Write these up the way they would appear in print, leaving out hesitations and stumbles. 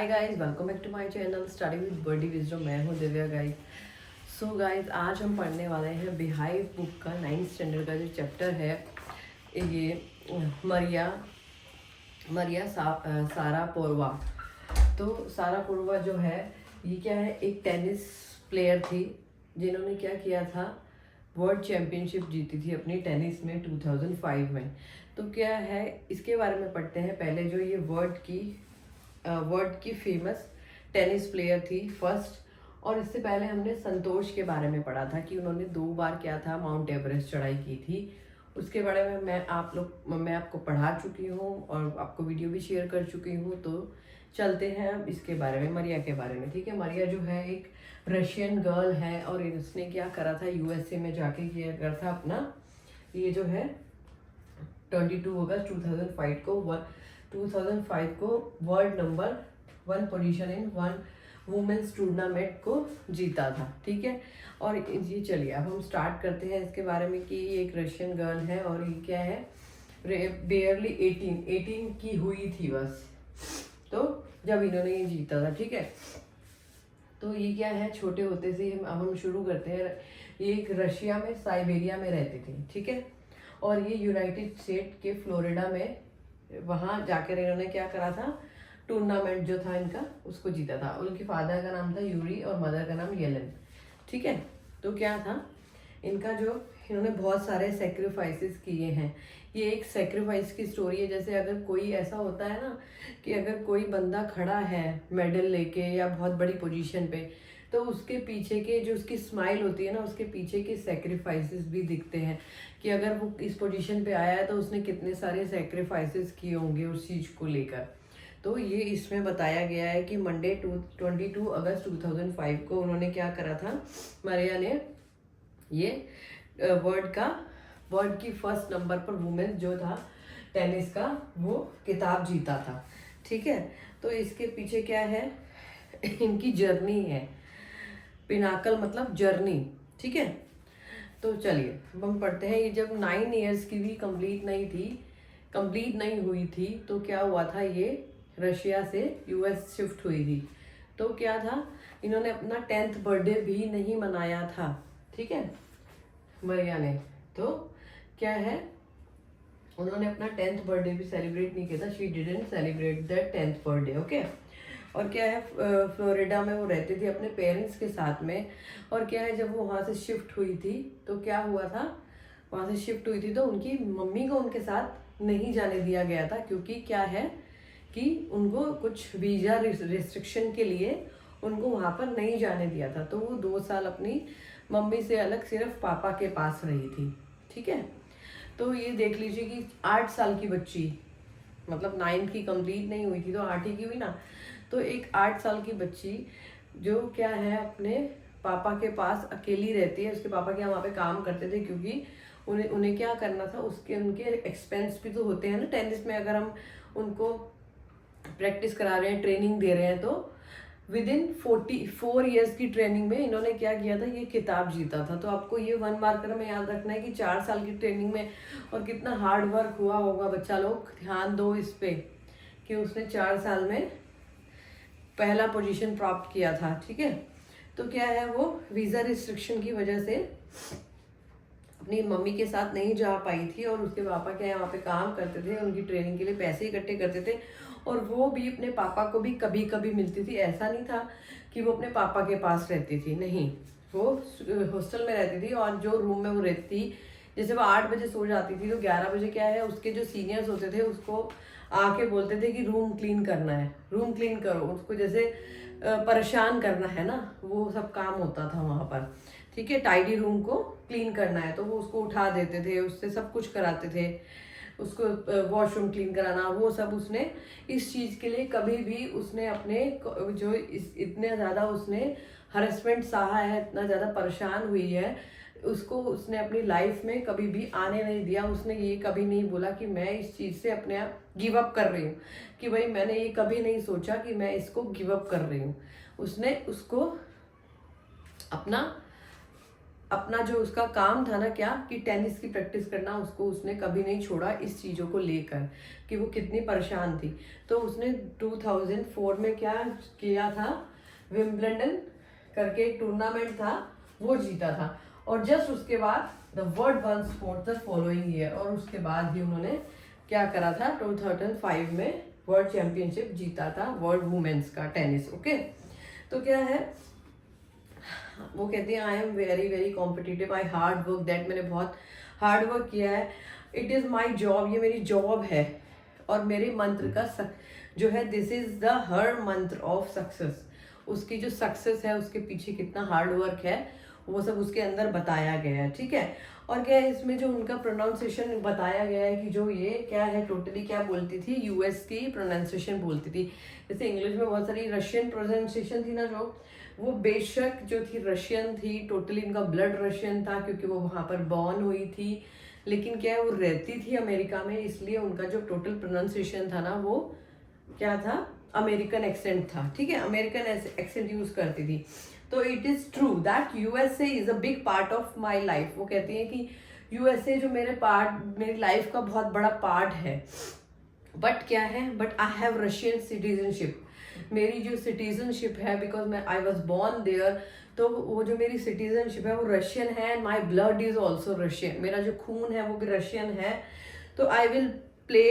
Hi guys, welcome back to my channel study with Birdie Wisdom. मैं हूँ Divya guys. So guys, आज हम पढ़ने वाले हैं बिहाइव बुक का 9th स्टैंडर्ड का जो चैप्टर है ये मरिया मरिया सारापोवा। तो सारापोवा जो है ये क्या है, एक टेनिस प्लेयर थी जिन्होंने क्या किया था, वर्ल्ड चैम्पियनशिप जीती थी अपनी टेनिस में 2005 में। तो क्या है इसके बारे में पढ़ते हैं। पहले जो ये वर्ल्ड की फेमस टेनिस प्लेयर थी फर्स्ट, और इससे पहले हमने संतोष के बारे में पढ़ा था कि उन्होंने 2 बार क्या था, माउंट एवरेस्ट चढ़ाई की थी। उसके बारे में मैं आपको पढ़ा चुकी हूँ और आपको वीडियो भी शेयर कर चुकी हूँ। तो चलते हैं अब इसके बारे में, मरिया के बारे में। ठीक है, मरिया जो है एक रशियन गर्ल है और इसने क्या करा था, यूएसए में जाके किया करा था अपना ये जो है 22 अगस्त 2005 को world number 1 position in one women's tournament को जीता था। ठीक है, और ये चलिए अब हम स्टार्ट करते हैं इसके बारे में कि ये एक रशियन गर्ल है और ये क्या है, बेयरली 18 की हुई थी बस, तो जब इन्होंने ये जीता था। ठीक है, तो ये क्या है, छोटे होते से हम शुरू करते हैं। ये एक रशिया में साइबेरिया में रहते थे। ठीक है, और ये यूनाइटेड स्टेट के फ्लोरिडा में वहाँ जाकर इन्होंने क्या करा था, टूर्नामेंट जो था इनका उसको जीता था। उनके फादर का नाम था यूरी और मदर का नाम येलेन। ठीक है, तो क्या था इनका जो, इन्होंने बहुत सारे सेक्रीफाइसेस किए हैं। ये एक सेक्रीफाइस की स्टोरी है। जैसे अगर कोई ऐसा होता है ना कि अगर कोई बंदा खड़ा है मेडल लेके या बहुत बड़ी पोजीशन पे, तो उसके पीछे के जो उसकी स्माइल होती है ना, उसके पीछे के सेक्रीफाइसेस भी दिखते हैं कि अगर वो इस पोजीशन पे आया है तो उसने कितने सारे सेक्रीफाइसेस किए होंगे उस चीज़ को लेकर। तो ये इसमें बताया गया है कि मंडे 22 अगस्त 2005 को उन्होंने क्या करा था, मरिया ने ये वर्ल्ड की फर्स्ट नंबर पर वुमेन जो था टेनिस का, वो खिताब जीता था। ठीक है, तो इसके पीछे क्या है, इनकी जर्नी है। पिनाकल मतलब जर्नी। ठीक है, तो चलिए अब हम पढ़ते हैं। ये जब 9 इयर्स की भी कंप्लीट नहीं हुई थी तो क्या हुआ था, ये रशिया से यूएस शिफ्ट हुई थी। तो क्या था, इन्होंने अपना 10th बर्थडे भी नहीं मनाया था। ठीक है, मरिया ने, तो क्या है, उन्होंने अपना 10th बर्थडे भी सेलिब्रेट नहीं किया था। She didn't celebrate that 10th birthday. Okay, और क्या है, फ्लोरिडा में वो रहती थी अपने पेरेंट्स के साथ में। और क्या है, जब वो वहाँ से शिफ्ट हुई थी तो क्या हुआ था, वहाँ से शिफ्ट हुई थी तो उनकी मम्मी को उनके साथ नहीं जाने दिया गया था, क्योंकि क्या है कि उनको कुछ वीज़ा रिस्ट्रिक्शन के लिए उनको वहाँ पर नहीं जाने दिया था। तो वो 2 साल अपनी मम्मी से अलग सिर्फ पापा के पास रही थी। ठीक है, तो ये देख लीजिए कि 8 साल की बच्ची, मतलब 9 की कंप्लीट नहीं हुई थी तो 8 ही की हुई ना, तो एक 8 साल की बच्ची जो क्या है अपने पापा के पास अकेली रहती है। उसके पापा क्या वहाँ पे काम करते थे, क्योंकि उन्हें क्या करना था, उनके एक्सपेंस भी तो होते हैं ना टेनिस में। अगर हम उनको प्रैक्टिस करा रहे हैं, ट्रेनिंग दे रहे हैं, तो विद इन 44 ईयर्स की ट्रेनिंग में इन्होंने क्या किया था, ये खिताब जीता था। तो आपको ये 1 मार्कर में याद रखना है कि 4 साल की ट्रेनिंग में और कितना हार्ड वर्क हुआ होगा। बच्चा लोग ध्यान दो इस पे कि उसने 4 साल में पहला पोजीशन प्राप्त किया था। ठीक है, तो क्या है, वो वीज़ा रिस्ट्रिक्शन की वजह से अपनी मम्मी के साथ नहीं जा पाई थी। और उसके पापा क्या है वहाँ पे काम करते थे, उनकी ट्रेनिंग के लिए पैसे इकट्ठे करते थे, और वो भी अपने पापा को भी कभी कभी मिलती थी। ऐसा नहीं था कि वो अपने पापा के पास रहती थी, नहीं, वो हॉस्टल में रहती थी। और जो रूम में वो रहती थी, जैसे वो 8 बजे सो जाती थी तो 11 बजे क्या है, उसके जो सीनियर्स होते थे उसको आके बोलते थे कि रूम क्लीन करना है, रूम क्लीन करो। उसको जैसे परेशान करना है ना, वो सब काम होता था वहाँ पर। ठीक है, टाइडी रूम को क्लीन करना है तो वो उसको उठा देते थे, उससे सब कुछ कराते थे, उसको वॉशरूम क्लीन कराना, वो सब उसने इस चीज़ के लिए कभी भी उसने अपने जो इतने ज़्यादा उसने हरेसमेंट सहा है, इतना ज़्यादा परेशान हुई है, उसको उसने अपनी लाइफ में कभी भी आने नहीं दिया। उसने ये कभी नहीं बोला कि मैं इस चीज़ से अपने आप गिव अप कर रही हूँ, कि भाई मैंने ये कभी नहीं सोचा कि मैं इसको गिव अप कर रही हूँ। उसने उसको अपना अपना जो उसका काम था ना क्या कि टेनिस की प्रैक्टिस करना, उसको उसने कभी नहीं छोड़ा इस चीज़ों को लेकर कि वो कितनी परेशान थी। तो उसने 2004 में क्या किया था, विम्बलडन करके एक टूर्नामेंट था वो जीता था, और जस्ट उसके बाद the world one sport the following year, और उसके बाद ही उन्होंने क्या करा था 2005 में वर्ल्ड चैंपियनशिप जीता था वर्ल्ड वुमेन्स का टेनिस। ओके, तो क्या है वो कहती है I am very very competitive, I hard work that, मैंने बहुत हार्ड वर्क किया है, इट इज़ माई जॉब, ये मेरी जॉब है, और मेरे मंत्र का जो है दिस इज द हर मंत्र ऑफ सक्सेस, उसकी जो सक्सेस है उसके पीछे कितना हार्ड वर्क है वो सब उसके अंदर बताया गया है। ठीक है, और क्या है इसमें जो उनका प्रोनाउंसिएशन बताया गया है कि जो ये क्या है टोटली क्या बोलती थी, यूएस की प्रोनाउंसिएशन बोलती थी। जैसे इंग्लिश में बहुत सारी रशियन प्रोनाउंसिएशन थी ना, जो वो बेशक जो थी रशियन थी, टोटली इनका ब्लड रशियन था क्योंकि वो वहाँ पर बॉर्न हुई थी, लेकिन क्या है वो रहती थी अमेरिका में, इसलिए उनका जो टोटल प्रोनाउंसिएशन था ना वो क्या था, अमेरिकन एक्सेंट था। ठीक है, अमेरिकन एक्सेंट यूज करती थी। तो it is true that USA is a big part of my life, वो कहती है कि यूएसए जो मेरी लाइफ का बहुत बड़ा पार्ट है, बट क्या है, but I have Russian citizenship, मेरी जो सिटीजनशिप है बिकॉज मैं आई वॉज बॉर्न देयर, तो वो जो मेरी सिटीजनशिप है वो रशियन है, and my blood is also Russian, मेरा जो खून है वो भी रशियन है। तो I will play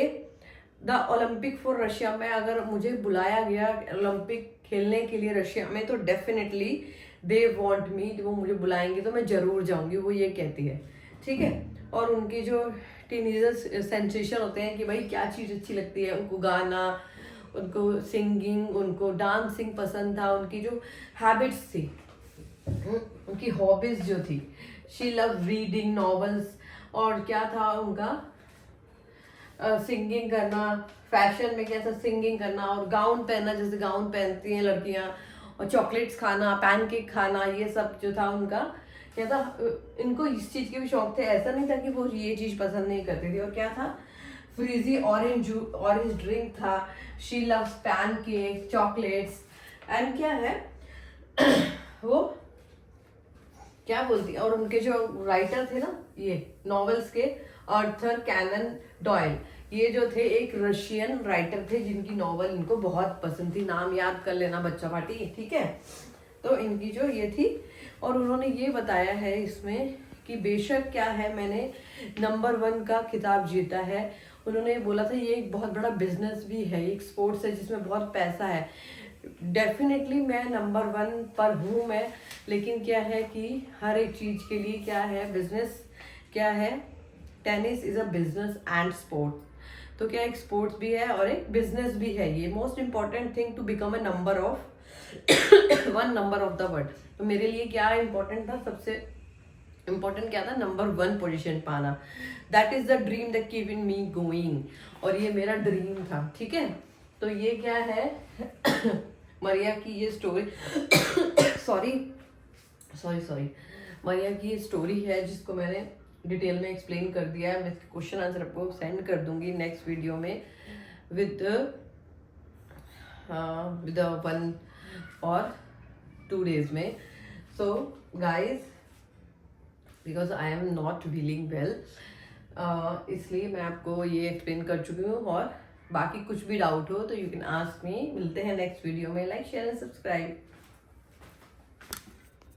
the Olympic for Russia, में अगर मुझे बुलाया गया ओलंपिक खेलने के लिए रशिया में तो डेफिनेटली दे वॉन्ट मी, वो मुझे बुलाएंगे तो मैं जरूर जाऊंगी, वो ये कहती है। ठीक है, और उनकी जो टीनेजर्स सेंसेशन होते हैं कि भाई क्या चीज़ अच्छी लगती है उनको, गाना, उनको सिंगिंग, उनको डांसिंग पसंद था, उनकी जो हैबिट्स थी, उनकी हॉबीज जो थी, शी लव रीडिंग नॉवेल्स, और क्या था उनका सिंगिंग करना, फैशन में कैसा सिंगिंग करना, और गाउन पहनना जैसे गाउन पहनती हैं लड़कियां, और चॉकलेट्स खाना, पैनकेक खाना, ये सब जो था उनका क्या था, इनको इस चीज़ के भी शौक थे, ऐसा नहीं था कि वो ये चीज़ पसंद नहीं करती थी। और क्या था, फ्रीजी ऑरेंज ड्रिंक था, she loves pancake, chocolates, and क्या है वो क्या बोलती है, और उनके जो राइटर थे ना ये नॉवेल्स के, आर्थर कैनन डॉयल, ये जो थे एक रशियन राइटर थे जिनकी नॉवल इनको बहुत पसंद थी, नाम याद कर लेना बच्चा पार्टी। ठीक है, तो इनकी जो ये थी, और उन्होंने ये बताया है इसमें कि बेशक क्या है मैंने नंबर 1 का खिताब जीता है, उन्होंने बोला था ये एक बहुत बड़ा बिजनेस भी है, एक स्पोर्ट्स है जिसमें बहुत पैसा है, डेफिनेटली मैं नंबर 1 पर हूँ मैं, लेकिन क्या है कि हर एक चीज़ के लिए क्या है बिजनेस, क्या है tennis is a business and sport, तो क्या एक स्पोर्ट्स भी है और एक बिजनेस भी है, ये most important thing to become a number of 1 number of the world. तो मेरे लिए क्या इंपॉर्टेंट था, सबसे इम्पोर्टेंट क्या था, नंबर 1 पोजीशन पाना, that is the dream that keep in me going, और ये मेरा ड्रीम था। ठीक है, तो ये क्या है मरिया की ये स्टोरी सॉरी मरिया की ये स्टोरी है जिसको मैंने डिटेल में एक्सप्लेन कर दिया है। मैं क्वेश्चन आंसर आपको सेंड कर दूंगी नेक्स्ट वीडियो में विद 1 और 2 days में। So guys because I am not feeling well, इसलिए मैं आपको ये एक्सप्लेन कर चुकी हूँ, और बाकी कुछ भी डाउट हो तो यू कैन आस्क मी। मिलते हैं नेक्स्ट वीडियो में, लाइक शेयर एंड सब्सक्राइब।